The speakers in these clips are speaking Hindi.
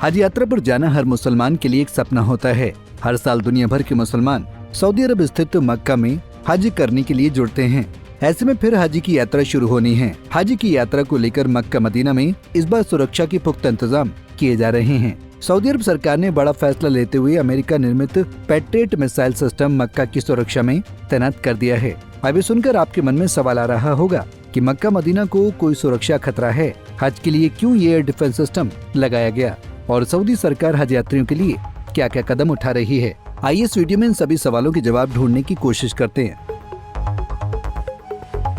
हज यात्रा पर जाना हर मुसलमान के लिए एक सपना होता है। हर साल दुनिया भर के मुसलमान सऊदी अरब स्थित मक्का में हज करने के लिए जुड़ते हैं। ऐसे में फिर हज की यात्रा शुरू होनी है। हज की यात्रा को लेकर मक्का मदीना में इस बार सुरक्षा के पुख्ता इंतजाम किए जा रहे हैं। सऊदी अरब सरकार ने बड़ा फैसला लेते हुए अमेरिका निर्मित पैट्रियट मिसाइल सिस्टम मक्का की सुरक्षा में तैनात कर दिया है। अभी सुनकर आपके मन में सवाल आ रहा होगा कि मक्का मदीना को कोई सुरक्षा खतरा है? हज के लिए क्यों ये एयर डिफेंस सिस्टम लगाया गया और सऊदी सरकार हज यात्रियों के लिए क्या क्या कदम उठा रही है? आइए इस वीडियो में इन सभी सवालों के जवाब ढूंढने की कोशिश करते हैं।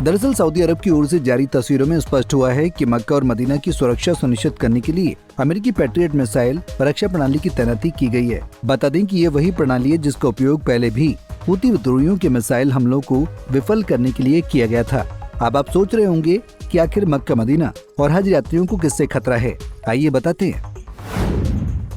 दरअसल सऊदी अरब की ओर से जारी तस्वीरों में स्पष्ट हुआ है कि मक्का और मदीना की सुरक्षा सुनिश्चित करने के लिए अमेरिकी पैट्रियट मिसाइल रक्षा प्रणाली की तैनाती की गई है। बता दें कि ये वही प्रणाली है जिसका उपयोग पहले भी हूती विद्रोहियों के मिसाइल हमलों को विफल करने के लिए किया गया था। अब आप सोच रहे होंगे कि आखिर मक्का मदीना और हज यात्रियों को किससे खतरा है? आइए बताते हैं।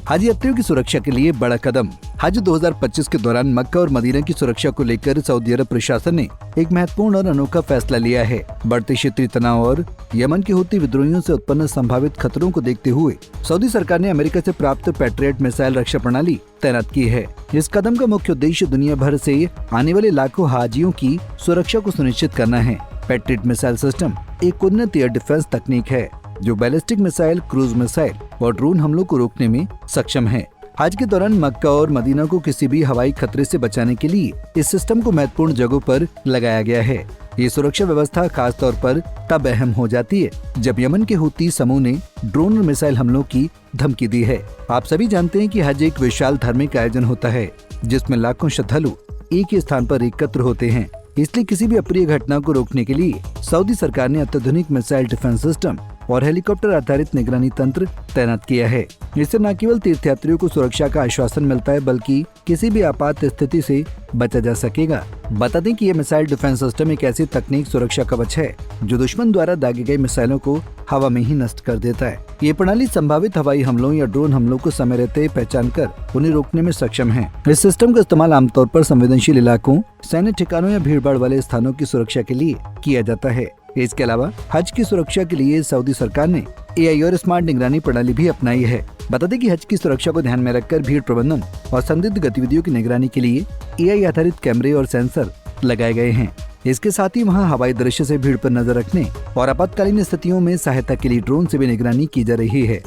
हज यात्रियों की सुरक्षा के लिए बड़ा कदम। हज 2025 के दौरान मक्का और मदीना की सुरक्षा को लेकर सऊदी अरब प्रशासन ने एक महत्वपूर्ण और अनोखा फैसला लिया है। बढ़ते क्षेत्रीय तनाव और यमन के हूती विद्रोहियों से उत्पन्न संभावित खतरों को देखते हुए सऊदी सरकार ने अमेरिका से प्राप्त पैट्रियट मिसाइल रक्षा प्रणाली तैनात की है। इस कदम का मुख्य उद्देश्य दुनिया भर से आने वाले लाखों हाजियों की सुरक्षा को सुनिश्चित करना है। पैट्रियट मिसाइल सिस्टम एक उन्नत एयर डिफेंस तकनीक है जो बैलिस्टिक मिसाइल, क्रूज मिसाइल और ड्रोन हमलों को रोकने में सक्षम है। हज के दौरान मक्का और मदीना को किसी भी हवाई खतरे से बचाने के लिए इस सिस्टम को महत्वपूर्ण जगहों पर लगाया गया है। ये सुरक्षा व्यवस्था खास तौर पर तब अहम हो जाती है जब यमन के हूती समूह ने ड्रोन और मिसाइल हमलों की धमकी दी है। आप सभी जानते हैं कि हज एक विशाल धार्मिक आयोजन होता है जिसमें लाखों श्रद्धालु एक ही स्थान पर एकत्र होते हैं। इसलिए किसी भी अप्रिय घटना को रोकने के लिए सऊदी सरकार ने अत्याधुनिक मिसाइल डिफेंस सिस्टम और हेलीकॉप्टर आधारित निगरानी तंत्र तैनात किया है। इससे न केवल तीर्थयात्रियों को सुरक्षा का आश्वासन मिलता है बल्कि किसी भी आपात स्थिति से बचा जा सकेगा। बता दें कि ये मिसाइल डिफेंस सिस्टम एक ऐसी तकनीक सुरक्षा कवच है जो दुश्मन द्वारा दागे गए मिसाइलों को हवा में ही नष्ट कर देता है। ये प्रणाली संभावित हवाई हमलों या ड्रोन हमलों को समय रहते पहचान कर उन्हें रोकने में सक्षम है। इस सिस्टम का इस्तेमाल आमतौर पर संवेदनशील इलाकों, सैन्य ठिकानों या भीड़भाड़ वाले स्थानों की सुरक्षा के लिए किया जाता है। इसके अलावा हज की सुरक्षा के लिए सऊदी सरकार ने AI और स्मार्ट निगरानी प्रणाली भी अपनाई है। बता दें कि हज की सुरक्षा को ध्यान में रखकर भीड़ प्रबंधन और संदिग्ध गतिविधियों की निगरानी के लिए AI आधारित कैमरे और सेंसर लगाए गए हैं। इसके साथ ही वहां हवाई दृश्य से भीड़ पर नजर रखने और आपातकालीन स्थितियों में सहायता के लिए ड्रोन से भी निगरानी की जा रही है।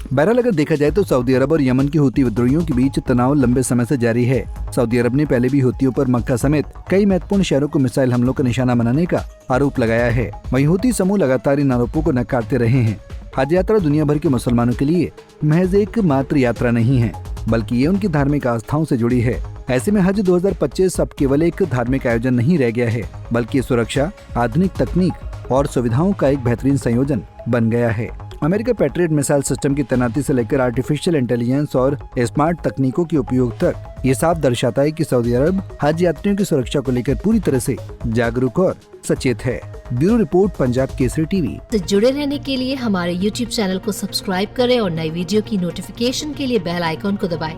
बहरहाल अगर देखा जाए तो सऊदी अरब और यमन के हूती विद्रोहियों के बीच तनाव लंबे समय से जारी है। सऊदी अरब ने पहले भी हूतियों पर मक्का समेत कई महत्वपूर्ण शहरों को मिसाइल हमलों का निशाना बनाने का आरोप लगाया है। वहीं हूती समूह लगातार इन आरोपों को नकारते रहे हैं। हज यात्रा दुनिया भर के मुसलमानों के लिए महज एक मात्र यात्रा नहीं है बल्कि ये उनकी धार्मिक आस्थाओं से जुड़ी है। ऐसे में हज 2025 अब केवल एक धार्मिक आयोजन नहीं रह गया है बल्कि सुरक्षा, आधुनिक तकनीक और सुविधाओं का एक बेहतरीन संयोजन बन गया है। अमेरिका पैट्रियट मिसाइल सिस्टम की तैनाती से लेकर आर्टिफिशियल इंटेलिजेंस और स्मार्ट तकनीकों के उपयोग तक ये साफ दर्शाता है कि सऊदी अरब हज यात्रियों की सुरक्षा को लेकर पूरी तरह से जागरूक और सचेत है। Bureau report, Punjab Kesari TV. तो जुड़े रहने के लिए हमारे YouTube चैनल को सब्सक्राइब करें और नई वीडियो की नोटिफिकेशन के लिए बेल आइकॉन को दबाएं